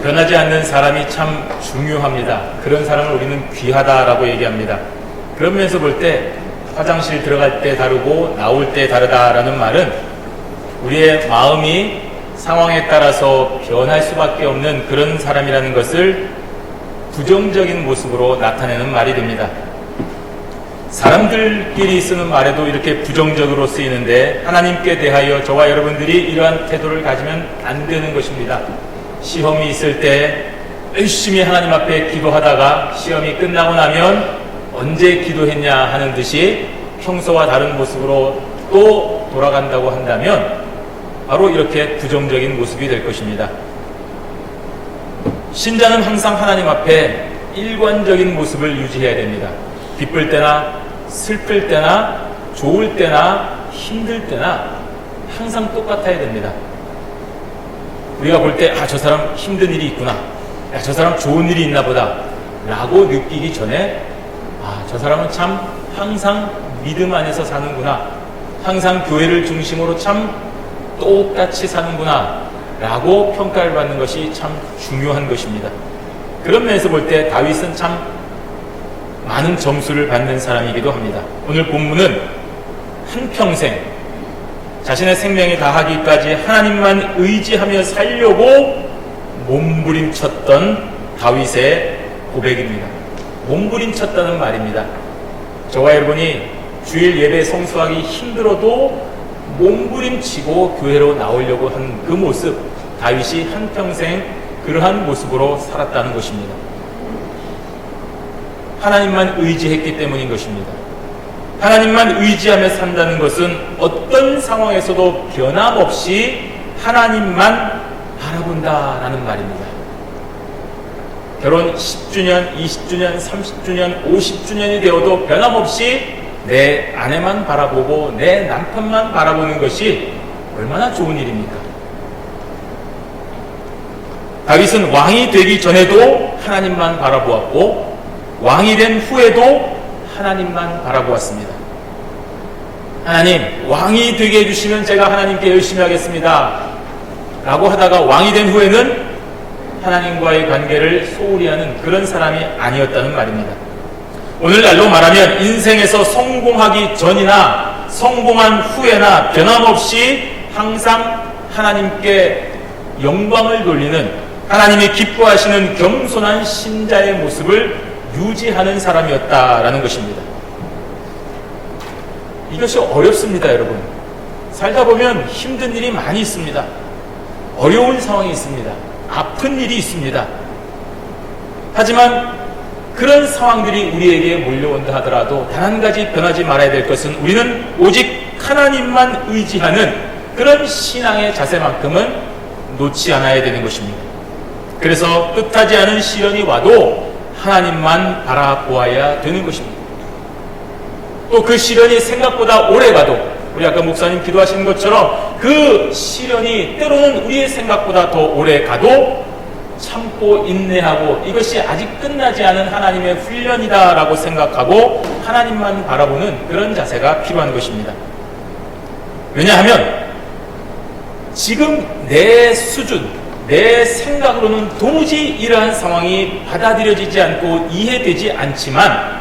변하지 않는 사람이 참 중요합니다. 그런 사람을 우리는 귀하다라고 얘기합니다. 그런 면에서 볼 때 화장실 들어갈 때 다르고 나올 때 다르다라는 말은 우리의 마음이 상황에 따라서 변할 수밖에 없는 그런 사람이라는 것을 부정적인 모습으로 나타내는 말이 됩니다. 사람들끼리 쓰는 말에도 이렇게 부정적으로 쓰이는데 하나님께 대하여 저와 여러분들이 이러한 태도를 가지면 안 되는 것입니다. 시험이 있을 때 열심히 하나님 앞에 기도하다가 시험이 끝나고 나면 언제 기도했냐 하는 듯이 평소와 다른 모습으로 또 돌아간다고 한다면 바로 이렇게 부정적인 모습이 될 것입니다. 신자는 항상 하나님 앞에 일관적인 모습을 유지해야 됩니다. 기쁠 때나 슬플 때나 좋을 때나 힘들 때나 항상 똑같아야 됩니다. 우리가 볼 때 저 사람 힘든 일이 있구나, 저 사람 좋은 일이 있나 보다 라고 느끼기 전에 저 사람은 참 항상 믿음 안에서 사는구나, 항상 교회를 중심으로 참 똑같이 사는구나 라고 평가를 받는 것이 참 중요한 것입니다. 그런 면에서 볼 때 다윗은 참 많은 점수를 받는 사람이기도 합니다. 오늘 본문은 한평생 자신의 생명이 다하기까지 하나님만 의지하며 살려고 몸부림쳤던 다윗의 고백입니다. 몸부림쳤다는 말입니다. 저와 여러분이 주일 예배 성수하기 힘들어도 몸부림치고 교회로 나오려고 한 그 모습, 다윗이 한평생 그러한 모습으로 살았다는 것입니다. 하나님만 의지했기 때문인 것입니다. 하나님만 의지하며 산다는 것은 어떤 상황에서도 변함없이 하나님만 바라본다라는 말입니다. 결혼 10주년, 20주년, 30주년, 50주년이 되어도 변함없이 내 아내만 바라보고 내 남편만 바라보는 것이 얼마나 좋은 일입니까? 다윗은 왕이 되기 전에도 하나님만 바라보았고 왕이 된 후에도 하나님만 바라보았습니다. 하나님, 왕이 되게 해주시면 제가 하나님께 열심히 하겠습니다 라고 하다가 왕이 된 후에는 하나님과의 관계를 소홀히 하는 그런 사람이 아니었다는 말입니다. 오늘날로 말하면 인생에서 성공하기 전이나 성공한 후에나 변함없이 항상 하나님께 영광을 돌리는, 하나님이 기뻐하시는 겸손한 신자의 모습을 유지하는 사람이었다라는 것입니다. 이것이 어렵습니다, 여러분. 살다 보면 힘든 일이 많이 있습니다. 어려운 상황이 있습니다. 아픈 일이 있습니다. 하지만 그런 상황들이 우리에게 몰려온다 하더라도 단 한 가지 변하지 말아야 될 것은 우리는 오직 하나님만 의지하는 그런 신앙의 자세만큼은 놓지 않아야 되는 것입니다. 그래서 뜻하지 않은 시련이 와도 하나님만 바라보아야 되는 것입니다. 또 그 시련이 생각보다 오래 가도, 우리 아까 목사님 기도하시는 것처럼 그 시련이 때로는 우리의 생각보다 더 오래 가도 참고 인내하고 이것이 아직 끝나지 않은 하나님의 훈련이다라고 생각하고 하나님만 바라보는 그런 자세가 필요한 것입니다. 왜냐하면 지금 내 수준, 내 생각으로는 도무지 이러한 상황이 받아들여지지 않고 이해되지 않지만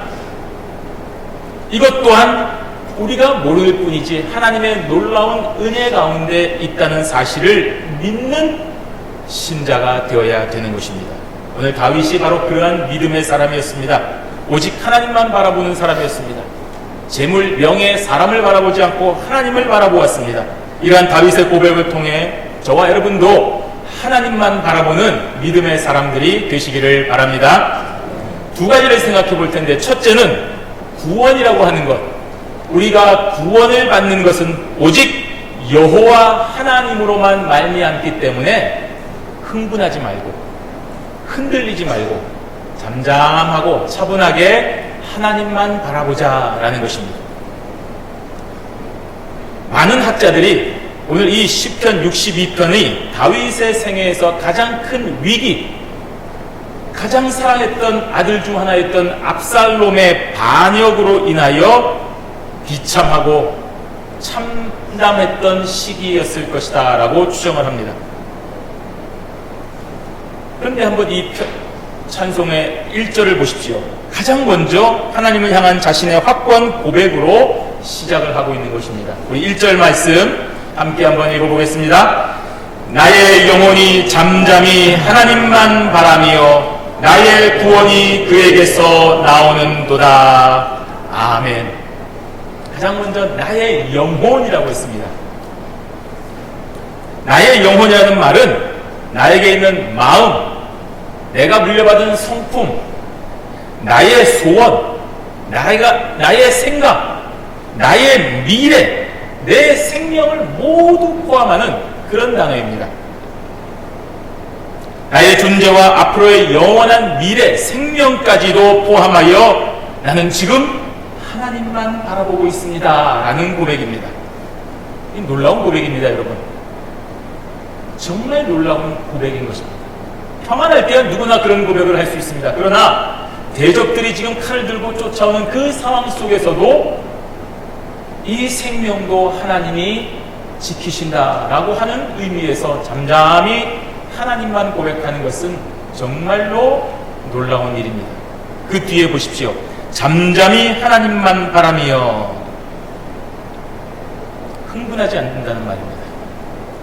이것 또한 우리가 모를 뿐이지 하나님의 놀라운 은혜 가운데 있다는 사실을 믿는 신자가 되어야 되는 것입니다. 오늘 다윗이 바로 그러한 믿음의 사람이었습니다. 오직 하나님만 바라보는 사람이었습니다. 재물, 명예, 사람을 바라보지 않고 하나님을 바라보았습니다. 이러한 다윗의 고백을 통해 저와 여러분도 하나님만 바라보는 믿음의 사람들이 되시기를 바랍니다. 두 가지를 생각해 볼 텐데, 첫째는 구원이라고 하는 것. 우리가 구원을 받는 것은 오직 여호와 하나님으로만 말미암기 때문에 흥분하지 말고 흔들리지 말고 잠잠하고 차분하게 하나님만 바라보자라는 것입니다. 많은 학자들이 오늘 이 시편 62편의 다윗의 생애에서 가장 큰 위기, 가장 사랑했던 아들 중 하나였던 압살롬의 반역으로 인하여 비참하고 참담했던 시기였을 것이다 라고 추정을 합니다. 그런데 한번 이 찬송의 1절을 보십시오. 가장 먼저 하나님을 향한 자신의 확고한 고백으로 시작을 하고 있는 것입니다. 우리 1절 말씀 함께 한번 읽어보겠습니다. 나의 영혼이 잠잠히 하나님만 바라며 나의 구원이 그에게서 나오는도다. 아멘. 가장 먼저 나의 영혼이라고 했습니다. 나의 영혼이라는 말은 나에게 있는 마음, 내가 물려받은 성품, 나의 소원, 나의 생각, 나의 미래, 내 생명을 모두 포함하는 그런 단어입니다. 나의 존재와 앞으로의 영원한 미래, 생명까지도 포함하여 나는 지금 하나님만 바라보고 있습니다. 라는 고백입니다. 이 놀라운 고백입니다, 여러분. 정말 놀라운 고백인 것입니다. 평안할 때는 누구나 그런 고백을 할 수 있습니다. 그러나 대적들이 지금 칼을 들고 쫓아오는 그 상황 속에서도 이 생명도 하나님이 지키신다라고 하는 의미에서 잠잠히 하나님만 고백하는 것은 정말로 놀라운 일입니다. 그 뒤에 보십시오. 잠잠히 하나님만 바라며 흥분하지 않는다는 말입니다.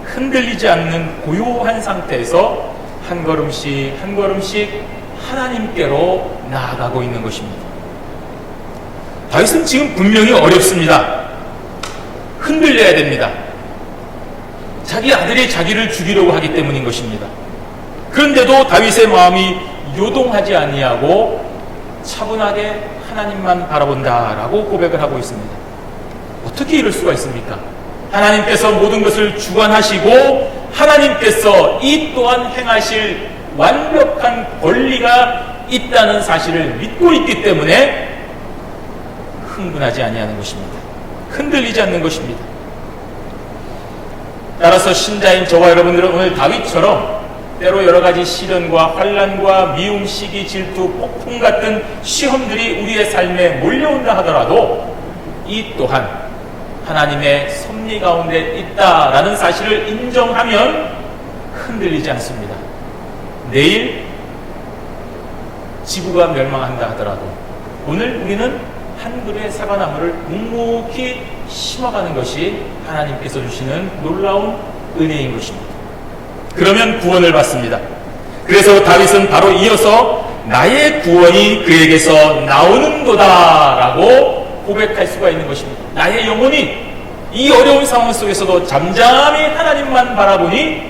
흔들리지 않는 고요한 상태에서 한 걸음씩 한 걸음씩 하나님께로 나아가고 있는 것입니다. 다윗은 지금 분명히 어렵습니다. 흔들려야 됩니다. 자기 아들이 자기를 죽이려고 하기 때문인 것입니다. 그런데도 다윗의 마음이 요동하지 아니하고 차분하게 하나님만 바라본다라고 고백을 하고 있습니다. 어떻게 이럴 수가 있습니까? 하나님께서 모든 것을 주관하시고 하나님께서 이 또한 행하실 완벽한 권리가 있다는 사실을 믿고 있기 때문에 흥분하지 아니하는 것입니다. 흔들리지 않는 것입니다. 따라서 신자인 저와 여러분들은 오늘 다윗처럼 때로 여러 가지 시련과 환난과 미움, 시기, 질투, 폭풍 같은 시험들이 우리의 삶에 몰려온다 하더라도 이 또한 하나님의 섭리 가운데 있다라는 사실을 인정하면 흔들리지 않습니다. 내일 지구가 멸망한다 하더라도 오늘 우리는 한 그루의 사과나무를 묵묵히 심어가는 것이 하나님께서 주시는 놀라운 은혜인 것입니다. 그러면 구원을 받습니다. 그래서 다윗은 바로 이어서 나의 구원이 그에게서 나오는도다 라고 고백할 수가 있는 것입니다. 나의 영혼이 이 어려운 상황 속에서도 잠잠히 하나님만 바라보니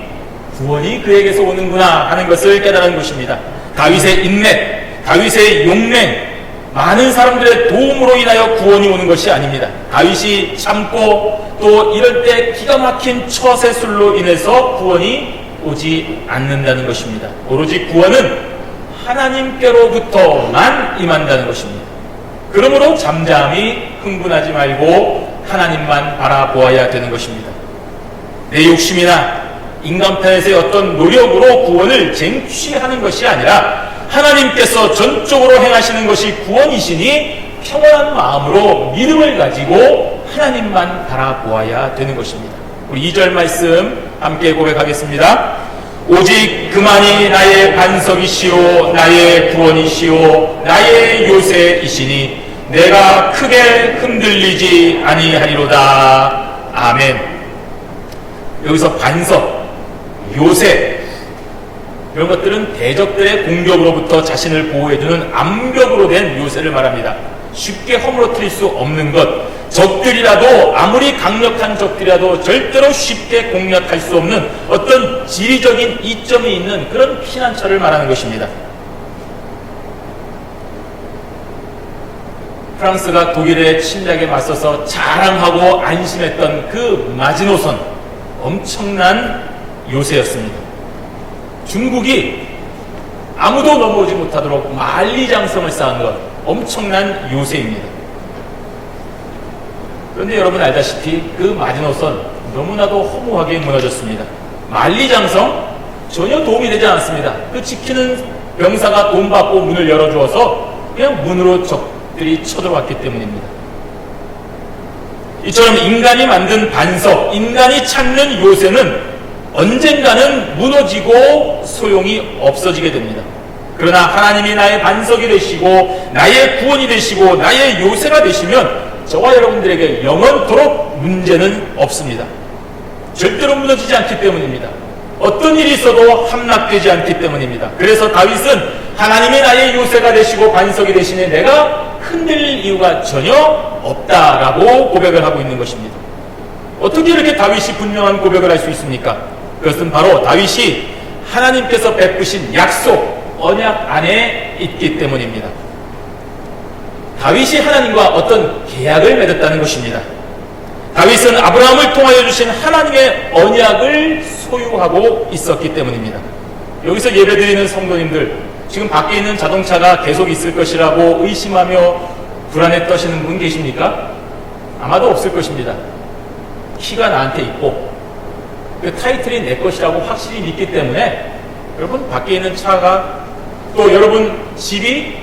구원이 그에게서 오는구나 하는 것을 깨달은 것입니다. 다윗의 인맥, 다윗의 용맹, 많은 사람들의 도움으로 인하여 구원이 오는 것이 아닙니다. 다윗이 참고 또 이럴 때 기가 막힌 처세술로 인해서 구원이 오지 않는다는 것입니다. 오로지 구원은 하나님께로부터만 임한다는 것입니다. 그러므로 잠잠히 흥분하지 말고 하나님만 바라보아야 되는 것입니다. 내 욕심이나 인간편에서의 어떤 노력으로 구원을 쟁취하는 것이 아니라 하나님께서 전적으로 행하시는 것이 구원이시니 평안한 마음으로 믿음을 가지고 하나님만 바라보아야 되는 것입니다. 우리 2절 말씀 함께 고백하겠습니다. 오직 그만이 나의 반석이시오 나의 구원이시오 나의 요새이시니 내가 크게 흔들리지 아니하리로다. 아멘. 여기서 반석, 요새 이런 것들은 대적들의 공격으로부터 자신을 보호해주는 암벽으로 된 요새를 말합니다. 쉽게 허물어뜨릴 수 없는 것, 적들이라도 아무리 강력한 적들이라도 절대로 쉽게 공략할 수 없는 어떤 지리적인 이점이 있는 그런 피난처를 말하는 것입니다. 프랑스가 독일의 침략에 맞서서 자랑하고 안심했던 그 마지노선, 엄청난 요새였습니다. 중국이 아무도 넘어오지 못하도록 만리장성을 쌓은 것, 엄청난 요새입니다. 그런데 여러분 알다시피 그 마지노선 너무나도 허무하게 무너졌습니다. 만리장성 전혀 도움이 되지 않았습니다. 그 지키는 병사가 돈 받고 문을 열어주어서 그냥 문으로 적들이 쳐들어왔기 때문입니다. 이처럼 인간이 만든 반석, 인간이 찾는 요새는 언젠가는 무너지고 소용이 없어지게 됩니다. 그러나 하나님이 나의 반석이 되시고 나의 구원이 되시고 나의 요새가 되시면 저와 여러분들에게 영원토록 문제는 없습니다. 절대로 무너지지 않기 때문입니다. 어떤 일이 있어도 함락되지 않기 때문입니다. 그래서 다윗은 하나님이 나의 요새가 되시고 반석이 되시니 내가 흔들릴 이유가 전혀 없다라고 고백을 하고 있는 것입니다. 어떻게 이렇게 다윗이 분명한 고백을 할 수 있습니까? 그것은 바로 다윗이 하나님께서 베푸신 약속, 언약 안에 있기 때문입니다. 다윗이 하나님과 어떤 계약을 맺었다는 것입니다. 다윗은 아브라함을 통하여 주신 하나님의 언약을 소유하고 있었기 때문입니다. 여기서 예배드리는 성도님들, 지금 밖에 있는 자동차가 계속 있을 것이라고 의심하며 불안에 떠시는 분 계십니까? 아마도 없을 것입니다. 키가 나한테 있고 그 타이틀이 내 것이라고 확실히 믿기 때문에 여러분 밖에 있는 차가 또 여러분 집이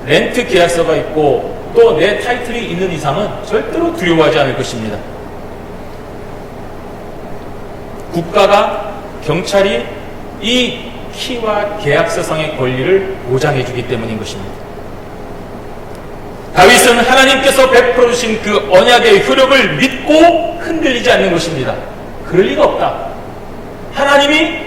렌트 계약서가 있고 또 내 타이틀이 있는 이상은 절대로 두려워하지 않을 것입니다. 국가가, 경찰이 이 키와 계약서상의 권리를 보장해 주기 때문인 것입니다. 다윗은 하나님께서 베풀어 주신 그 언약의 효력을 믿고 흔들리지 않는 것입니다. 그럴 리가 없다. 하나님이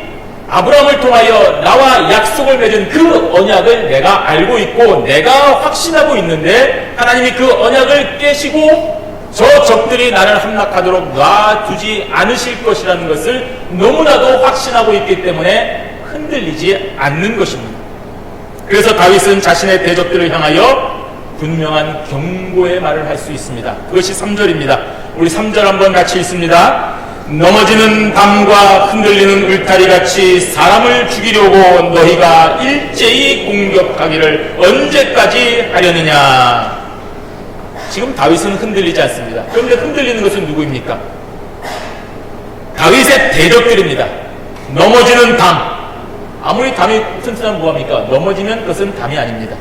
아브라함을 통하여 나와 약속을 맺은 그 언약을 내가 알고 있고 내가 확신하고 있는데 하나님이 그 언약을 깨시고 저 적들이 나를 함락하도록 놔두지 않으실 것이라는 것을 너무나도 확신하고 있기 때문에 흔들리지 않는 것입니다. 그래서 다윗은 자신의 대적들을 향하여 분명한 경고의 말을 할 수 있습니다. 그것이 3절입니다. 우리 3절 한번 같이 읽습니다. 넘어지는 담과 흔들리는 울타리같이 사람을 죽이려고 너희가 일제히 공격하기를 언제까지 하려느냐. 지금 다윗은 흔들리지 않습니다. 그런데 흔들리는 것은 누구입니까? 다윗의 대적들입니다. 넘어지는 담. 아무리 담이 튼튼하면 뭐합니까? 넘어지면 그것은 담이 아닙니다.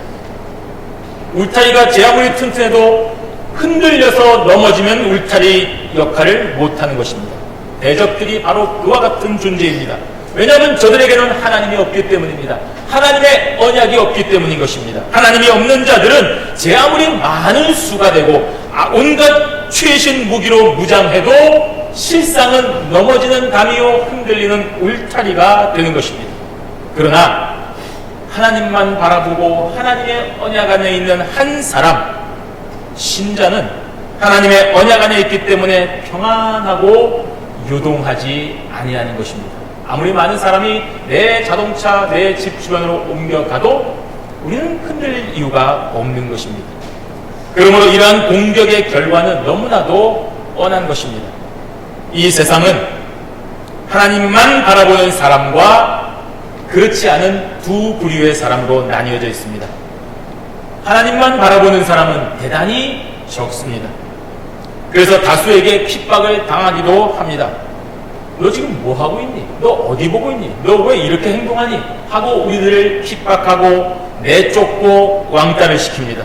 울타리가 제 아무리 튼튼해도 흔들려서 넘어지면 울타리 역할을 못하는 것입니다. 대적들이 바로 그와 같은 존재입니다. 왜냐하면 저들에게는 하나님이 없기 때문입니다. 하나님의 언약이 없기 때문인 것입니다. 하나님이 없는 자들은 제 아무리 많은 수가 되고 온갖 최신 무기로 무장해도 실상은 넘어지는 담이요 흔들리는 울타리가 되는 것입니다. 그러나 하나님만 바라보고 하나님의 언약 안에 있는 한 사람, 신자는 하나님의 언약 안에 있기 때문에 평안하고 요동하지 아니하는 것입니다. 아무리 많은 사람이 내 자동차, 내 집 주변으로 옮겨가도 우리는 흔들릴 이유가 없는 것입니다. 그러므로 이러한 공격의 결과는 너무나도 뻔한 것입니다. 이 세상은 하나님만 바라보는 사람과 그렇지 않은 두 부류의 사람으로 나뉘어져 있습니다. 하나님만 바라보는 사람은 대단히 적습니다. 그래서 다수에게 핍박을 당하기도 합니다. 너 지금 뭐 하고 있니? 너 어디 보고 있니? 너 왜 이렇게 행동하니? 하고 우리들을 핍박하고 내쫓고 왕따를 시킵니다.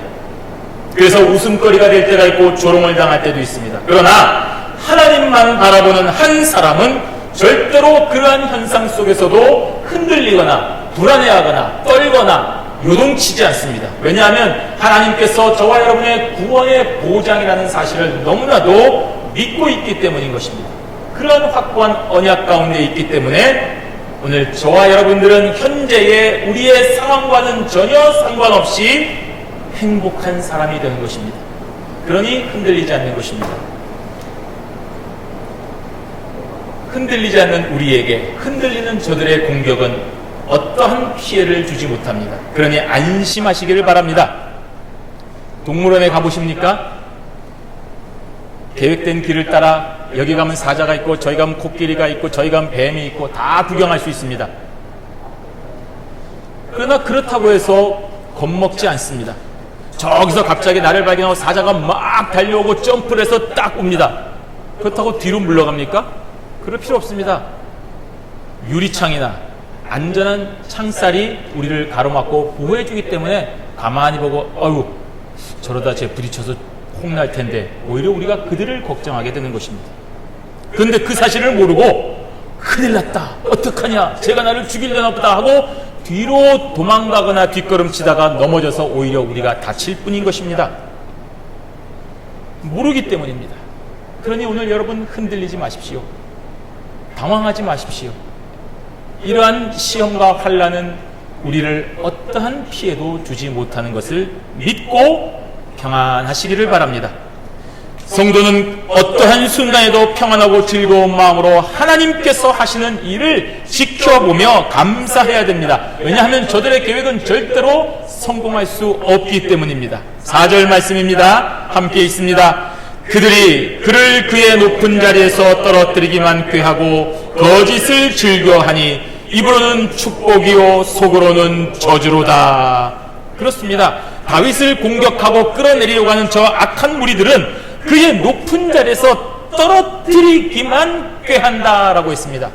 그래서 웃음거리가 될 때가 있고 조롱을 당할 때도 있습니다. 그러나 하나님만 바라보는 한 사람은 절대로 그러한 현상 속에서도 흔들리거나 불안해하거나 떨거나 요동치지 않습니다. 왜냐하면 하나님께서 저와 여러분의 구원의 보장이라는 사실을 너무나도 믿고 있기 때문인 것입니다. 그러한 확고한 언약 가운데 있기 때문에 오늘 저와 여러분들은 현재의 우리의 상황과는 전혀 상관없이 행복한 사람이 되는 것입니다. 그러니 흔들리지 않는 것입니다. 흔들리지 않는 우리에게 흔들리는 저들의 공격은 어떠한 피해를 주지 못합니다. 그러니 안심하시기를 바랍니다. 동물원에 가보십니까? 계획된 길을 따라 여기 가면 사자가 있고 저기 가면 코끼리가 있고 저기 가면 뱀이 있고 다 구경할 수 있습니다. 그러나 그렇다고 해서 겁먹지 않습니다. 저기서 갑자기 나를 발견하고 사자가 막 달려오고 점프를 해서 딱 옵니다. 그렇다고 뒤로 물러갑니까? 그럴 필요 없습니다. 유리창이나 안전한 창살이 우리를 가로막고 보호해주기 때문에 가만히 보고 아유 저러다 쟤 부딪혀서 혼날 텐데 오히려 우리가 그들을 걱정하게 되는 것입니다. 그런데 그 사실을 모르고 큰일 났다, 어떡하냐, 제가 나를 죽이려나 보다 하고 뒤로 도망가거나 뒷걸음치다가 넘어져서 오히려 우리가 다칠 뿐인 것입니다. 모르기 때문입니다. 그러니 오늘 여러분 흔들리지 마십시오. 당황하지 마십시오. 이러한 시험과 환난은 우리를 어떠한 피해도 주지 못하는 것을 믿고 평안하시기를 바랍니다. 성도는 어떠한 순간에도 평안하고 즐거운 마음으로 하나님께서 하시는 일을 지켜보며 감사해야 됩니다. 왜냐하면 저들의 계획은 절대로 성공할 수 없기 때문입니다. 4절 말씀입니다. 함께 있습니다. 그들이 그를 그의 높은 자리에서 떨어뜨리기만 꾀하고 거짓을 즐겨하니 입으로는 축복이요 속으로는 저주로다. 그렇습니다. 다윗을 공격하고 끌어내리려고 하는 저 악한 무리들은 그의 높은 자리에서 떨어뜨리기만 꾀한다라고 했습니다.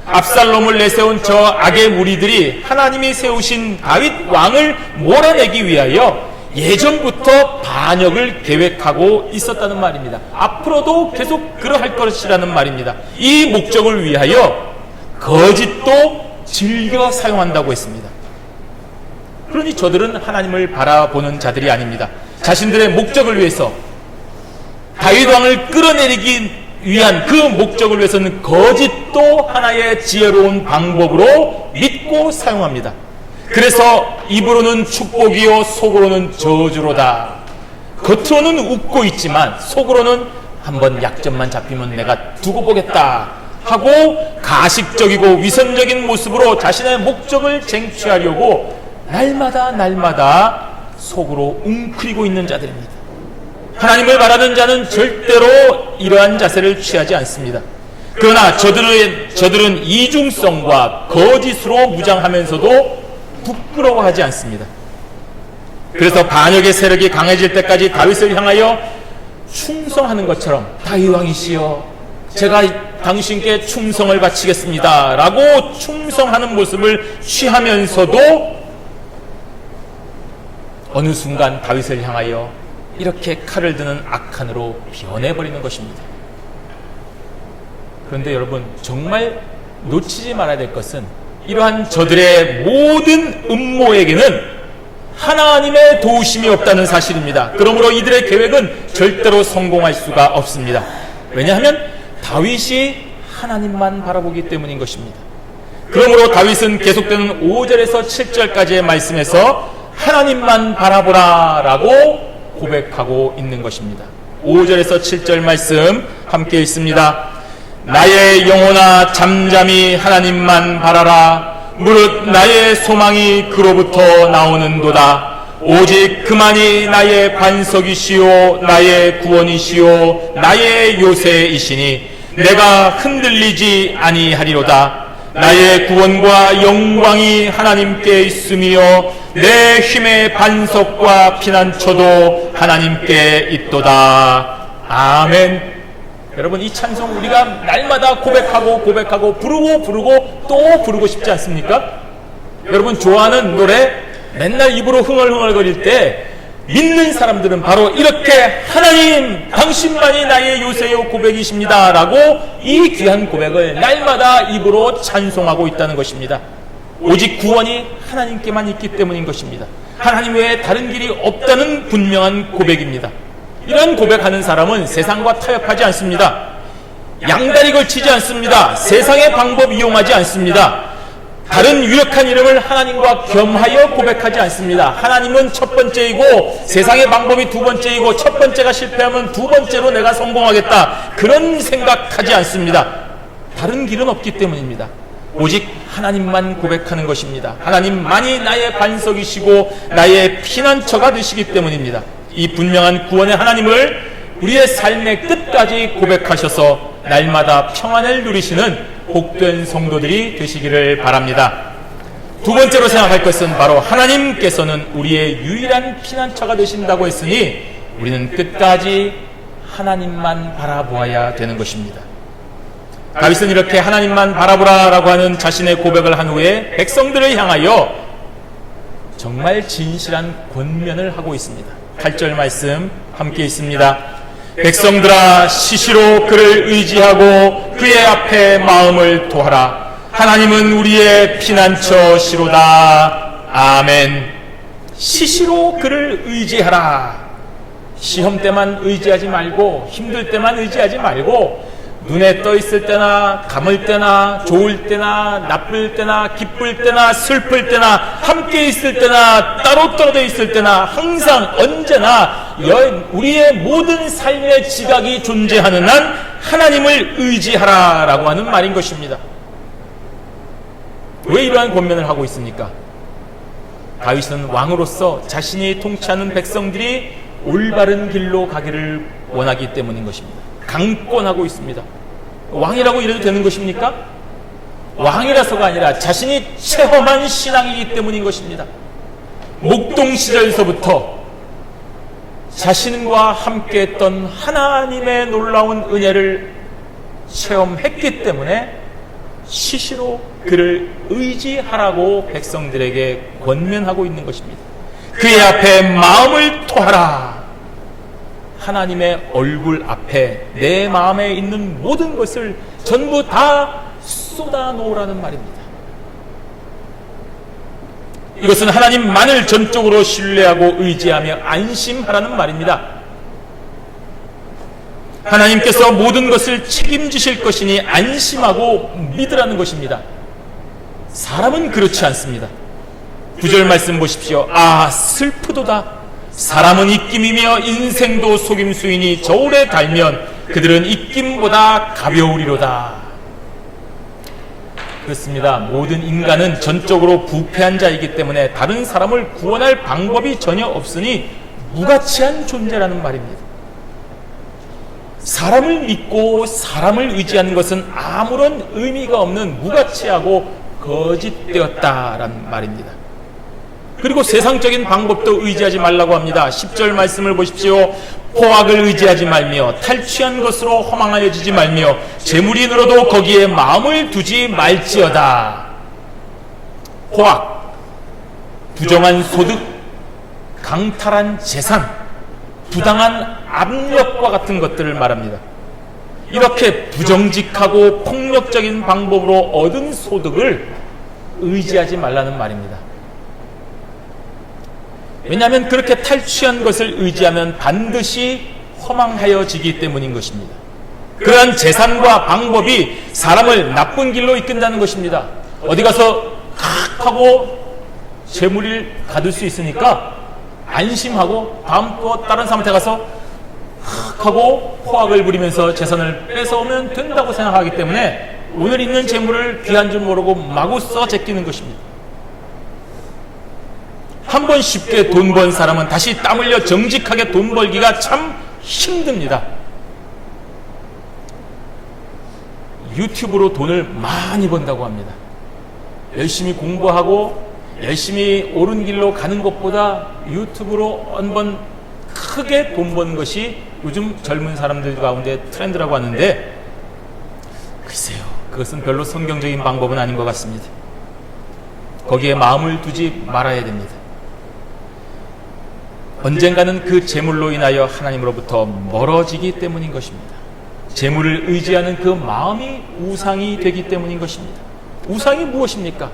압살롬을 내세운 저 악의 무리들이 하나님이 세우신 다윗 왕을 몰아내기 위하여 예전부터 반역을 계획하고 있었다는 말입니다. 앞으로도 계속 그러할 것이라는 말입니다. 이 목적을 위하여 거짓도 즐겨 사용한다고 했습니다. 그러니 저들은 하나님을 바라보는 자들이 아닙니다. 자신들의 목적을 위해서 다윗 왕을 끌어내리기 위한 그 목적을 위해서는 거짓도 하나의 지혜로운 방법으로 믿고 사용합니다. 그래서 입으로는 축복이요 속으로는 저주로다. 겉으로는 웃고 있지만 속으로는 한번 약점만 잡히면 내가 두고 보겠다 하고 가식적이고 위선적인 모습으로 자신의 목적을 쟁취하려고 날마다 속으로 웅크리고 있는 자들입니다. 하나님을 바라는 자는 절대로 이러한 자세를 취하지 않습니다. 그러나 저들은 이중성과 거짓으로 무장하면서도 부끄러워하지 않습니다. 그래서 반역의 세력이 강해질 때까지 다윗을 향하여 충성하는 것처럼 다윗 왕이시여 제가 당신께 충성을 바치겠습니다 라고 충성하는 모습을 취하면서도 어느 순간 다윗을 향하여 이렇게 칼을 드는 악한으로 변해버리는 것입니다. 그런데 여러분 정말 놓치지 말아야 될 것은 이러한 저들의 모든 음모에게는 하나님의 도우심이 없다는 사실입니다. 그러므로 이들의 계획은 절대로 성공할 수가 없습니다. 왜냐하면 다윗이 하나님만 바라보기 때문인 것입니다. 그러므로 다윗은 계속되는 5절에서 7절까지의 말씀에서 하나님만 바라보라 라고 고백하고 있는 것입니다. 5절에서 7절 말씀 함께 있습니다. 나의 영혼아 잠잠히 하나님만 바라라. 무릇 나의 소망이 그로부터 나오는도다. 오직 그만이 나의 반석이시요 나의 구원이시요 나의 요새이시니 내가 흔들리지 아니하리로다. 나의 구원과 영광이 하나님께 있으며 내 힘의 반석과 피난처도 하나님께 있도다. 아멘. 여러분 이 찬송 우리가 날마다 고백하고 부르고 또 부르고 싶지 않습니까? 여러분 좋아하는 노래 맨날 입으로 흥얼흥얼거릴 때 믿는 사람들은 바로 이렇게 하나님 당신만이 나의 요새요 고백이십니다 라고 이 귀한 고백을 날마다 입으로 찬송하고 있다는 것입니다. 오직 구원이 하나님께만 있기 때문인 것입니다. 하나님 외에 다른 길이 없다는 분명한 고백입니다. 이런 고백하는 사람은 세상과 타협하지 않습니다. 양다리 걸치지 않습니다. 세상의 방법 이용하지 않습니다. 다른 유력한 이름을 하나님과 겸하여 고백하지 않습니다. 하나님은 첫 번째이고 세상의 방법이 두 번째이고 첫 번째가 실패하면 두 번째로 내가 성공하겠다. 그런 생각하지 않습니다. 다른 길은 없기 때문입니다. 오직 하나님만 고백하는 것입니다. 하나님만이 나의 반석이시고 나의 피난처가 되시기 때문입니다. 이 분명한 구원의 하나님을 우리의 삶의 끝까지 고백하셔서 날마다 평안을 누리시는 복된 성도들이 되시기를 바랍니다. 두 번째로 생각할 것은 바로 하나님께서는 우리의 유일한 피난처가 되신다고 했으니 우리는 끝까지 하나님만 바라보아야 되는 것입니다. 다윗은 이렇게 하나님만 바라보라라고 하는 자신의 고백을 한 후에 백성들을 향하여 정말 진실한 권면을 하고 있습니다. 8절 말씀 함께 있습니다. 백성들아 시시로 그를 의지하고 그의 앞에 마음을 토하라. 하나님은 우리의 피난처시로다. 아멘. 시시로 그를 의지하라. 시험 때만 의지하지 말고, 힘들 때만 의지하지 말고, 눈에 떠 있을 때나 감을 때나 좋을 때나 나쁠 때나 기쁠 때나 슬플 때나 함께 있을 때나 따로 떨어져 있을 때나 항상 언제나 우리의 모든 삶의 지각이 존재하는 한 하나님을 의지하라 라고 하는 말인 것입니다. 왜 이러한 권면을 하고 있습니까? 다윗은 왕으로서 자신이 통치하는 백성들이 올바른 길로 가기를 원하기 때문인 것입니다. 강권하고 있습니다. 왕이라고 이래도 되는 것입니까? 왕이라서가 아니라 자신이 체험한 신앙이기 때문인 것입니다. 목동 시절에서부터 자신과 함께했던 하나님의 놀라운 은혜를 체험했기 때문에 시시로 그를 의지하라고 백성들에게 권면하고 있는 것입니다. 그의 앞에 마음을 토하라. 하나님의 얼굴 앞에 내 마음에 있는 모든 것을 전부 다 쏟아놓으라는 말입니다. 이것은 하나님만을 전적으로 신뢰하고 의지하며 안심하라는 말입니다. 하나님께서 모든 것을 책임지실 것이니 안심하고 믿으라는 것입니다. 사람은 그렇지 않습니다. 9절 말씀 보십시오. 아, 슬프도다. 사람은 입김이며 인생도 속임수이니 저울에 달면 그들은 입김보다 가벼우리로다. 그렇습니다. 모든 인간은 전적으로 부패한 자이기 때문에 다른 사람을 구원할 방법이 전혀 없으니 무가치한 존재라는 말입니다. 사람을 믿고 사람을 의지하는 것은 아무런 의미가 없는 무가치하고 거짓되었다라는 말입니다. 그리고 세상적인 방법도 의지하지 말라고 합니다. 10절 말씀을 보십시오. 포악을 의지하지 말며 탈취한 것으로 허망하여지지 말며 재물이 늘어도 거기에 마음을 두지 말지어다. 포악, 부정한 소득, 강탈한 재산, 부당한 압력과 같은 것들을 말합니다. 이렇게 부정직하고 폭력적인 방법으로 얻은 소득을 의지하지 말라는 말입니다. 왜냐하면 그렇게 탈취한 것을 의지하면 반드시 허망하여지기 때문인 것입니다. 그러한 재산과 방법이 사람을 나쁜 길로 이끈다는 것입니다. 어디 가서 칵 하고 재물을 가둘 수 있으니까 안심하고 다음 또 다른 사람한테 가서 칵 하고 포악을 부리면서 재산을 뺏어오면 된다고 생각하기 때문에 오늘 있는 재물을 귀한 줄 모르고 마구 써 제끼는 것입니다. 한 번 쉽게 돈 번 사람은 다시 땀 흘려 정직하게 돈 벌기가 참 힘듭니다. 유튜브로 돈을 많이 번다고 합니다. 열심히 공부하고 열심히 옳은 길로 가는 것보다 유튜브로 한번 크게 돈 버는 것이 요즘 젊은 사람들 가운데 트렌드라고 하는데, 글쎄요, 그것은 별로 성경적인 방법은 아닌 것 같습니다. 거기에 마음을 두지 말아야 됩니다. 언젠가는 그 재물로 인하여 하나님으로부터 멀어지기 때문인 것입니다. 재물을 의지하는 그 마음이 우상이 되기 때문인 것입니다. 우상이 무엇입니까?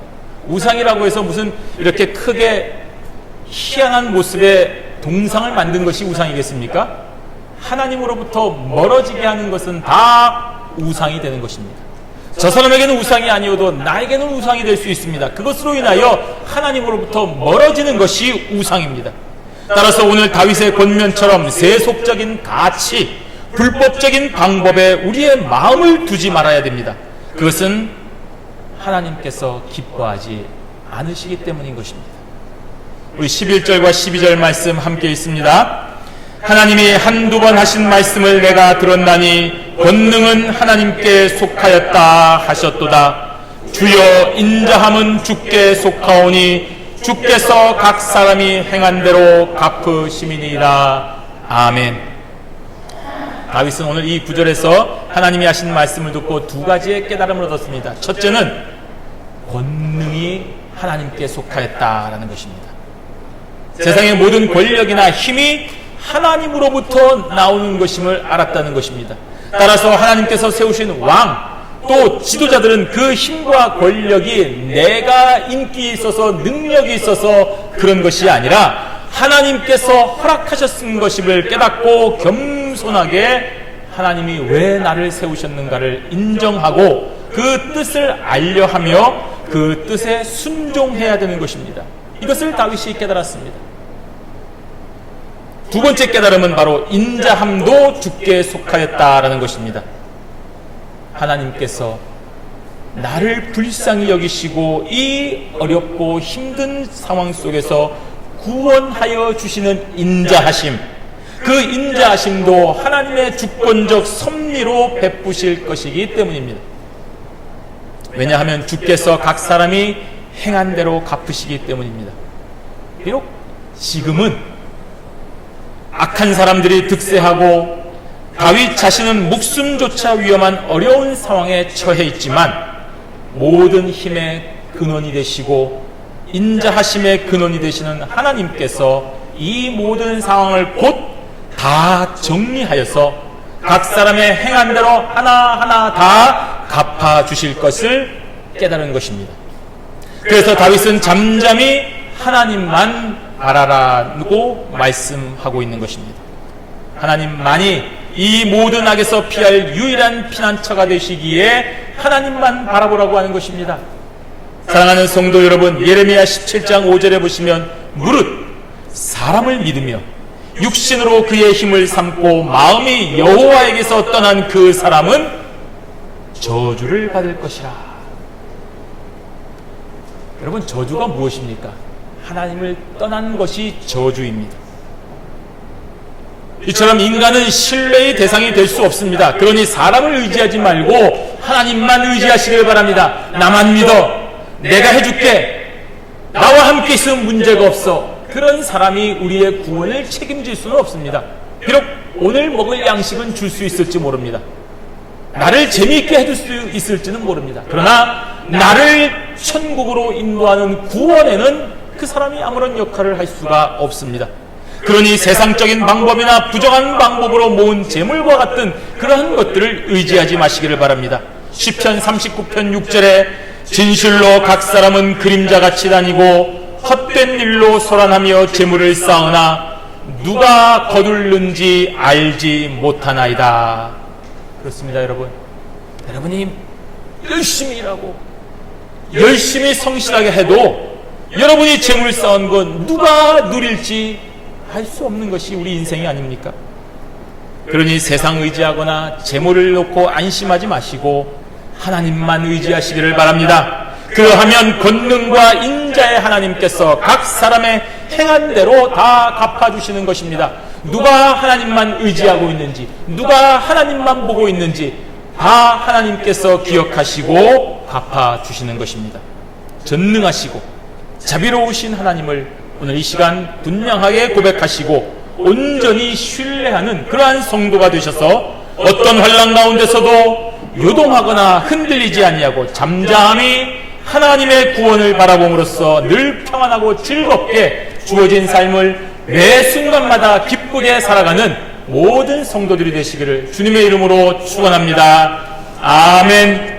우상이라고 해서 무슨 이렇게 크게 희한한 모습의 동상을 만든 것이 우상이겠습니까? 하나님으로부터 멀어지게 하는 것은 다 우상이 되는 것입니다. 저 사람에게는 우상이 아니어도 나에게는 우상이 될 수 있습니다. 그것으로 인하여 하나님으로부터 멀어지는 것이 우상입니다. 따라서 오늘 다윗의 권면처럼 세속적인 가치, 불법적인 방법에 우리의 마음을 두지 말아야 됩니다. 그것은 하나님께서 기뻐하지 않으시기 때문인 것입니다. 우리 11절과 12절 말씀 함께 있습니다. 하나님이 한두 번 하신 말씀을 내가 들었나니 권능은 하나님께 속하였다 하셨도다. 주여 인자함은 주께 속하오니 주께서 각 사람이 행한 대로 갚으심이니이다. 아멘. 다윗은 오늘 이 구절에서 하나님이 하신 말씀을 듣고 두 가지의 깨달음을 얻었습니다. 첫째는 권능이 하나님께 속하였다라는 것입니다. 세상의 모든 권력이나 힘이 하나님으로부터 나오는 것임을 알았다는 것입니다. 따라서 하나님께서 세우신 왕, 또 지도자들은 그 힘과 권력이 내가 인기 있어서 능력이 있어서 그런 것이 아니라 하나님께서 허락하셨은 것임을 깨닫고 겸손하게 하나님이 왜 나를 세우셨는가를 인정하고 그 뜻을 알려하며 그 뜻에 순종해야 되는 것입니다. 이것을 다윗이 깨달았습니다. 두 번째 깨달음은 바로 인자함도 주께 속하였다라는 것입니다. 하나님께서 나를 불쌍히 여기시고 이 어렵고 힘든 상황 속에서 구원하여 주시는 인자하심, 그 인자하심도 하나님의 주권적 섭리로 베푸실 것이기 때문입니다. 왜냐하면 주께서 각 사람이 행한 대로 갚으시기 때문입니다. 비록 지금은 악한 사람들이 득세하고 다윗 자신은 목숨조차 위험한 어려운 상황에 처해 있지만 모든 힘의 근원이 되시고 인자하심의 근원이 되시는 하나님께서 이 모든 상황을 곧 다 정리하여서 각 사람의 행한 대로 하나하나 다 갚아주실 것을 깨달은 것입니다. 그래서 다윗은 잠잠히 하나님만 바라라고 말씀하고 있는 것입니다. 하나님만이 이 모든 악에서 피할 유일한 피난처가 되시기에 하나님만 바라보라고 하는 것입니다. 사랑하는 성도 여러분, 예레미야 17장 5절에 보시면 무릇 사람을 믿으며 육신으로 그의 힘을 삼고 마음이 여호와에게서 떠난 그 사람은 저주를 받을 것이라. 여러분, 저주가 무엇입니까? 하나님을 떠난 것이 저주입니다. 이처럼 인간은 신뢰의 대상이 될 수 없습니다. 그러니 사람을 의지하지 말고 하나님만 의지하시길 바랍니다. 나만 믿어. 내가 해줄게. 나와 함께 있으면 문제가 없어. 그런 사람이 우리의 구원을 책임질 수는 없습니다. 비록 오늘 먹을 양식은 줄 수 있을지 모릅니다. 나를 재미있게 해줄 수 있을지는 모릅니다. 그러나 나를 천국으로 인도하는 구원에는 그 사람이 아무런 역할을 할 수가 없습니다. 그러니 세상적인 방법이나 부정한 방법으로 모은 재물과 같은 그러한 것들을 의지하지 마시기를 바랍니다. 시편 39편 6절에 진실로 각 사람은 그림자같이 다니고 헛된 일로 소란하며 재물을 쌓으나 누가 거둘는지 알지 못하나이다. 그렇습니다, 여러분. 여러분이 열심히 일하고 열심히 성실하게 해도 여러분이 재물 쌓은 건 누가 누릴지 할 수 없는 것이 우리 인생이 아닙니까? 그러니 세상 의지하거나 재물을 놓고 안심하지 마시고 하나님만 의지하시기를 바랍니다. 그러하면 권능과 인자의 하나님께서 각 사람의 행한 대로 다 갚아주시는 것입니다. 누가 하나님만 의지하고 있는지, 누가 하나님만 보고 있는지 다 하나님께서 기억하시고 갚아주시는 것입니다. 전능하시고 자비로우신 하나님을 오늘 이 시간 분명하게 고백하시고 온전히 신뢰하는 그러한 성도가 되셔서 어떤 환난 가운데서도 요동하거나 흔들리지 아니하고 잠잠히 하나님의 구원을 바라봄으로써 늘 평안하고 즐겁게 주어진 삶을 매 순간마다 기쁘게 살아가는 모든 성도들이 되시기를 주님의 이름으로 축원합니다. 아멘.